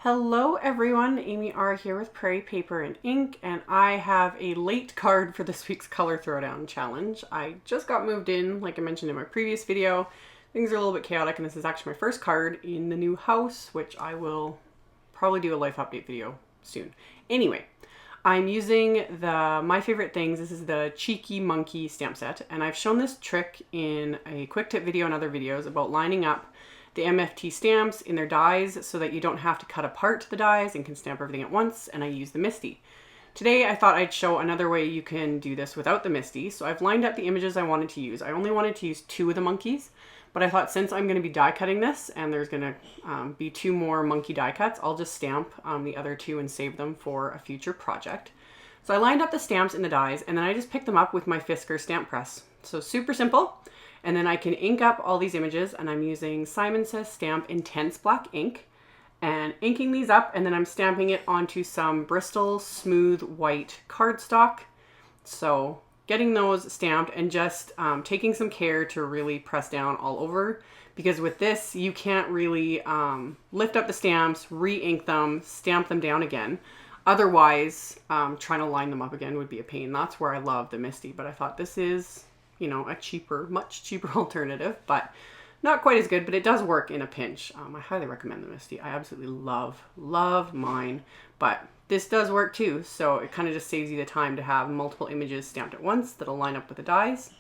Hello everyone, AmyR here with Prairie Paper and Ink, and I have a late card for this week's Color Throwdown Challenge. I just got moved in, like I mentioned in my previous video. Things are a little bit chaotic, and this is actually my first card in the new house, which I will probably do a life update video soon. Anyway, I'm using the My Favorite Things. This is the Cheeky Monkey stamp set, and I've shown this trick in a quick tip video and other videos about lining up the MFT stamps in their dies so that you don't have to cut apart the dies and can stamp everything at once, and I use the MISTI. Today I thought I'd show another way you can do this without the MISTI. So I've lined up the images I wanted to use. I only wanted to use 2 of the monkeys, but I thought since I'm going to be die cutting this and there's going to be 2 more monkey die cuts, I'll just stamp the other 2 and save them for a future project. So I lined up the stamps in the dies, and then I just picked them up with my Fisker stamp press. So super simple. And then I can ink up all these images, and I'm using Simon Says Stamp Intense Black ink and inking these up, and then I'm stamping it onto some Bristol smooth white cardstock. So getting those stamped and just taking some care to really press down all over, because with this you can't really lift up the stamps, re-ink them, stamp them down again. Otherwise, trying to line them up again would be a pain. That's where I love the MISTI, but I thought this is, you know, a cheaper, much cheaper alternative, but not quite as good, but it does work in a pinch. I highly recommend the MISTI. I absolutely love mine, but this does work too. So it kind of just saves you the time to have multiple images stamped at once that'll line up with the dies.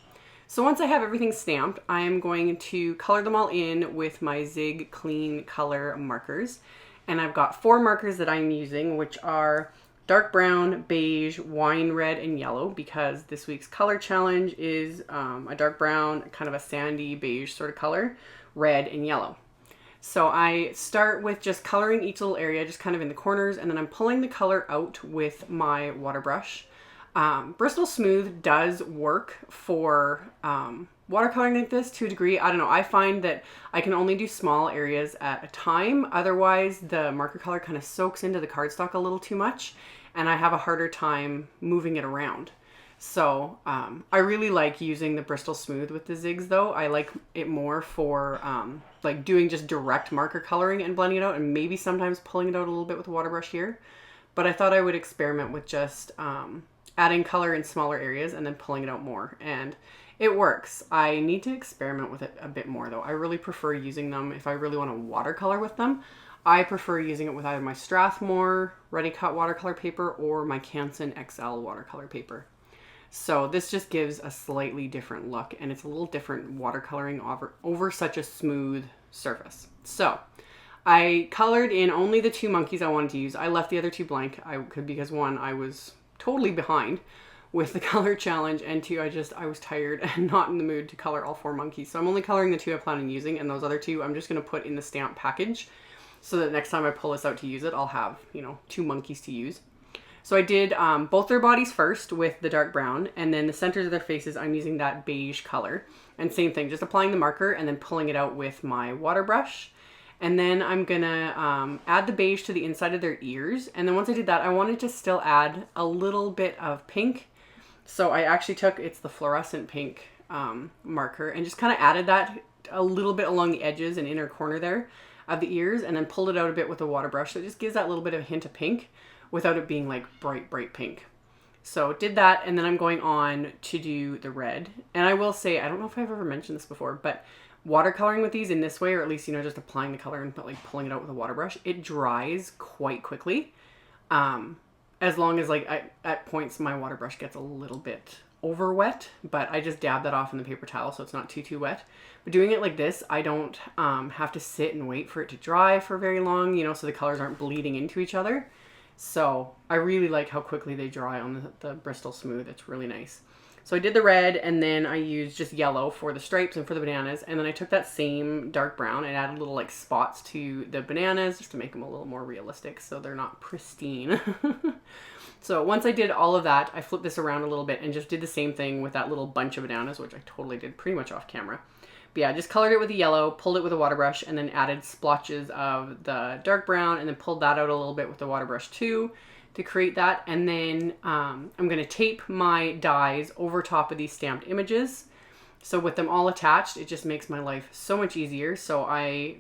So once I have everything stamped, I am going to color them all in with my Zig Clean Color markers. And I've got 4 markers that I'm using, which are dark brown, beige, wine red, and yellow, because this week's color challenge is a dark brown, kind of a sandy beige sort of color, red, and yellow. So I start with just coloring each little area, just kind of in the corners, and then I'm pulling the color out with my water brush. Bristol Smooth does work for watercoloring like this to a degree. I don't know. I find that I can only do small areas at a time. Otherwise, the marker color kind of soaks into the cardstock a little too much, and I have a harder time moving it around. So I really like using the Bristol Smooth with the zigs, though. I like it more for like doing just direct marker coloring and blending it out, and maybe sometimes pulling it out a little bit with a water brush here. But I thought I would experiment with just adding color in smaller areas and then pulling it out more, and it works. I need to experiment with it a bit more, though. I really prefer using them if I really want to watercolor with them. I prefer using it with either my Strathmore Ready Cut watercolor paper or my Canson XL watercolor paper. So this just gives a slightly different look, and it's a little different watercoloring over such a smooth surface. So I colored in only the 2 monkeys I wanted to use. I left the other 2 blank because 1, I was totally behind with the color challenge, and 2, I was tired and not in the mood to color all 4 monkeys. So I'm only coloring the 2 I plan on using, and those other 2 I'm just going to put in the stamp package so that next time I pull this out to use it, I'll have, you know, 2 monkeys to use. So I did both their bodies first with the dark brown, and then the centers of their faces I'm using that beige color. And same thing, just applying the marker and then pulling it out with my water brush. And then I'm gonna add the beige to the inside of their ears. And then once I did that, I wanted to still add a little bit of pink. So I actually took, it's the fluorescent pink marker, and just kind of added that a little bit along the edges and inner corner there of the ears, and then pulled it out a bit with a water brush. So it just gives that little bit of a hint of pink without it being like bright pink. So did that, and then I'm going on to do the red. And I will say, I don't know if I've ever mentioned this before, but watercoloring with these in this way, or at least, you know, just applying the color and like pulling it out with a water brush, it dries quite quickly. As long as like at points my water brush gets a little bit over wet, but I just dab that off in the paper towel so it's not too wet. But doing it like this, I don't have to sit and wait for it to dry for very long, you know, so the colors aren't bleeding into each other. So I really like how quickly they dry on the Bristol Smooth. It's really nice. So I did the red, and then I used just yellow for the stripes and for the bananas. And then I took that same dark brown and added little like spots to the bananas just to make them a little more realistic so they're not pristine. So once I did all of that, I flipped this around a little bit and just did the same thing with that little bunch of bananas, which I totally did pretty much off camera. But yeah, I just colored it with the yellow, pulled it with a water brush, and then added splotches of the dark brown, and then pulled that out a little bit with the water brush too to create that. And then I'm going to tape my dies over top of these stamped images. So with them all attached, it just makes my life so much easier. So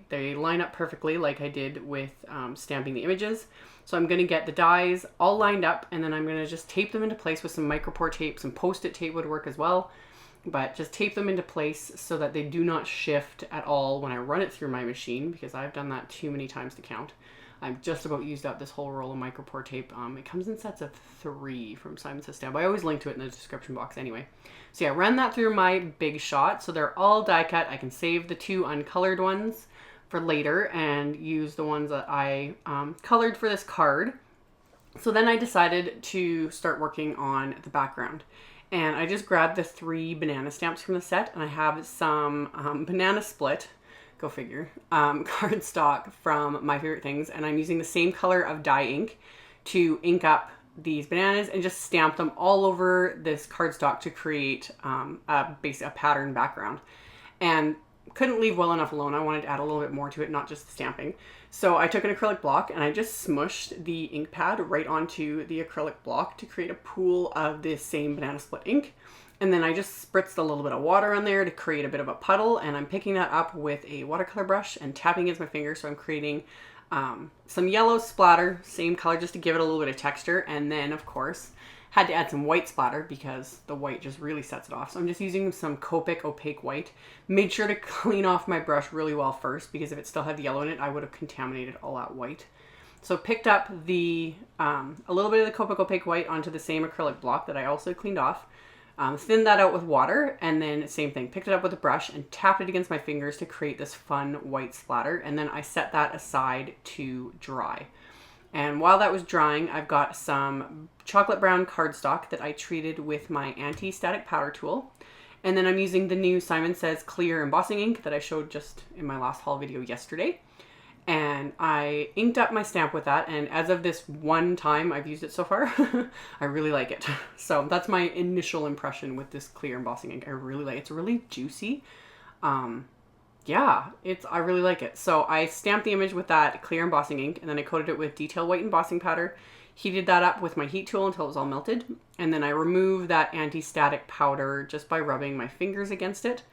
they line up perfectly like I did with stamping the images. So I'm going to get the dies all lined up, and then I'm going to just tape them into place with some micropore tape. Some post-it tape would work as well, but just tape them into place so that they do not shift at all when I run it through my machine, because I've done that too many times to count. I've just about used up this whole roll of micropore tape. It comes in sets of 3 from Simon Says Stamp. I always link to it in the description box anyway. So yeah, ran that through my big shot. So they're all die cut. I can save the 2 uncolored ones for later and use the ones that I colored for this card. So then I decided to start working on the background. And I just grabbed the 3 banana stamps from the set, and I have some banana split, go figure, cardstock from My Favorite Things, and I'm using the same color of dye ink to ink up these bananas and just stamp them all over this cardstock to create a pattern background. And couldn't leave well enough alone. I wanted to add a little bit more to it, not just the stamping. So I took an acrylic block and I just smushed the ink pad right onto the acrylic block to create a pool of this same banana split ink. And then I just spritzed a little bit of water on there to create a bit of a puddle, and I'm picking that up with a watercolor brush and tapping against my finger. So I'm creating some yellow splatter, same color, just to give it a little bit of texture. And then of course had to add some white splatter because the white just really sets it off. So I'm just using some Copic opaque white. Made sure to clean off my brush really well first, because if it still had the yellow in it, I would have contaminated all that white. So picked up the a little bit of the Copic opaque white onto the same acrylic block that I also cleaned off. Thinned that out with water, and then same thing, picked it up with a brush and tapped it against my fingers to create this fun white splatter, and then I set that aside to dry. And while that was drying, I've got some chocolate brown cardstock that I treated with my anti-static powder tool, and then I'm using the new Simon Says clear embossing ink that I showed just in my last haul video yesterday. And I inked up my stamp with that, and as of this one time I've used it so far, I really like it. So that's my initial impression with this clear embossing ink. I really like it. It's really juicy. Yeah, I really like it. So I stamped the image with that clear embossing ink, and then I coated it with detail white embossing powder, heated that up with my heat tool until it was all melted, and then I removed that anti-static powder just by rubbing my fingers against it.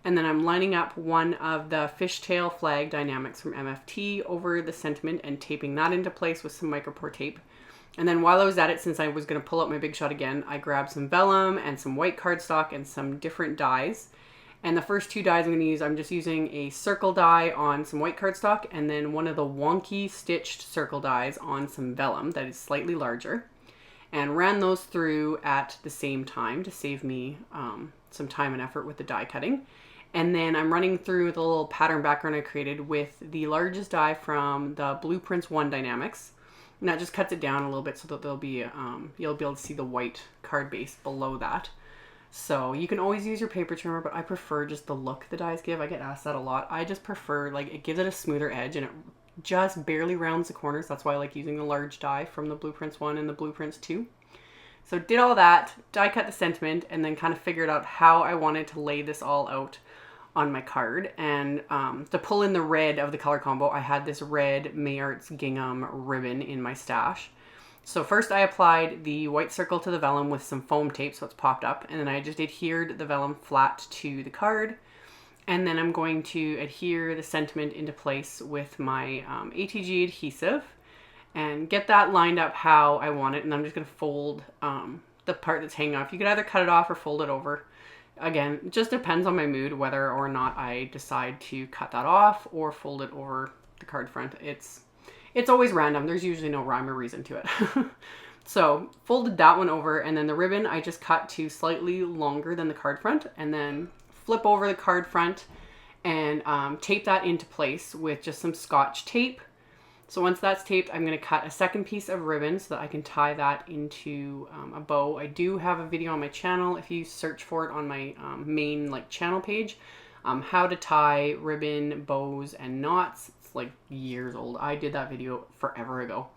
And then I'm lining up one of the fishtail flag dynamics from MFT over the sentiment and taping that into place with some micropore tape. And then while I was at it, since I was going to pull out my big shot again, I grabbed some vellum and some white cardstock and some different dies. And the first 2 dies I'm going to use, I'm just using a circle die on some white cardstock, and then one of the wonky stitched circle dies on some vellum that is slightly larger. And ran those through at the same time to save me some time and effort with the die cutting. And then I'm running through the little pattern background I created with the largest die from the Blueprints 1 Dynamics. And that just cuts it down a little bit so that there'll be, you'll be able to see the white card base below that. So you can always use your paper trimmer, but I prefer just the look the dies give. I get asked that a lot. I just prefer, like, it gives it a smoother edge and it just barely rounds the corners. That's why I like using the large die from the Blueprints 1 and the Blueprints 2. So did all that, die cut the sentiment, and then kind of figured out how I wanted to lay this all out on my card. And to pull in the red of the color combo, I had this red Mayarts gingham ribbon in my stash. So first I applied the white circle to the vellum with some foam tape so it's popped up, and then I just adhered the vellum flat to the card. And then I'm going to adhere the sentiment into place with my ATG adhesive and get that lined up how I want it. And I'm just going to fold the part that's hanging off. You could either cut it off or fold it over. Again, it just depends on my mood whether or not I decide to cut that off or fold it over the card front. It's always random. There's usually no rhyme or reason to it. So folded that one over, and then the ribbon I just cut to slightly longer than the card front, and then flip over the card front and tape that into place with just some Scotch tape. So once that's taped, I'm going to cut a second piece of ribbon so that I can tie that into a bow. I do have a video on my channel, if you search for it on my main channel page, how to tie ribbon, bows, and knots. It's like years old. I did that video forever ago.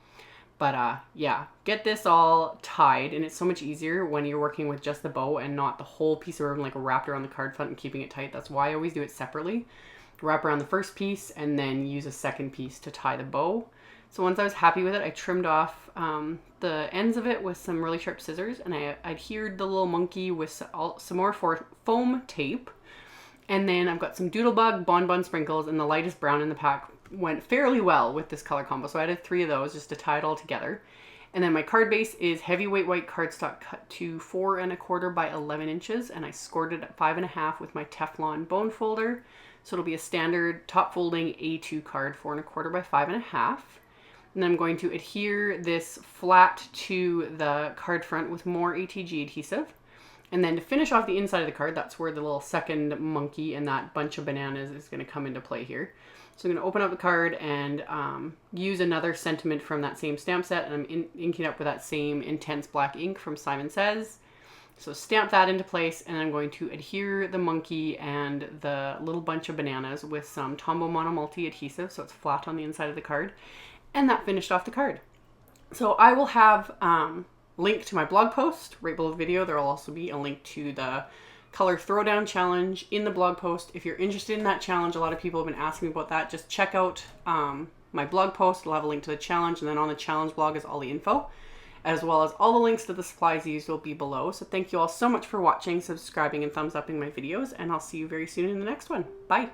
But yeah, get this all tied, and it's so much easier when you're working with just the bow and not the whole piece of ribbon wrapped around the card front and keeping it tight. That's why I always do it separately. Wrap around the first piece and then use a second piece to tie the bow. So once I was happy with it, I trimmed off the ends of it with some really sharp scissors, and I adhered the little monkey with some more foam tape And then I've got some Doodlebug Bonbon sprinkles, and the lightest brown in the pack went fairly well with this color combo. So I added 3 of those just to tie it all together. And then my card base is heavyweight white cardstock cut to 4 1/4 by 11 inches. And I scored it at 5 1/2 with my Teflon bone folder. So it'll be a standard top folding A2 card, 4 1/4 by 5 1/2. And then I'm going to adhere this flat to the card front with more ATG adhesive. And then to finish off the inside of the card, that's where the little second monkey and that bunch of bananas is going to come into play here. So I'm going to open up the card and use another sentiment from that same stamp set, and I'm inking up with that same intense black ink from Simon Says. So stamp that into place, and I'm going to adhere the monkey and the little bunch of bananas with some Tombow Monomulti adhesive, so it's flat on the inside of the card. And that finished off the card. So I will have link to my blog post right below the video. There will also be a link to the color throwdown challenge in the blog post. If you're interested in that challenge, a lot of people have been asking me about that. Just check out my blog post. It'll have a link to the challenge, and then on the challenge blog is all the info, as well as all the links to the supplies used will be below. So thank you all so much for watching, subscribing, and thumbs upping my videos, and I'll see you very soon in the next one. Bye.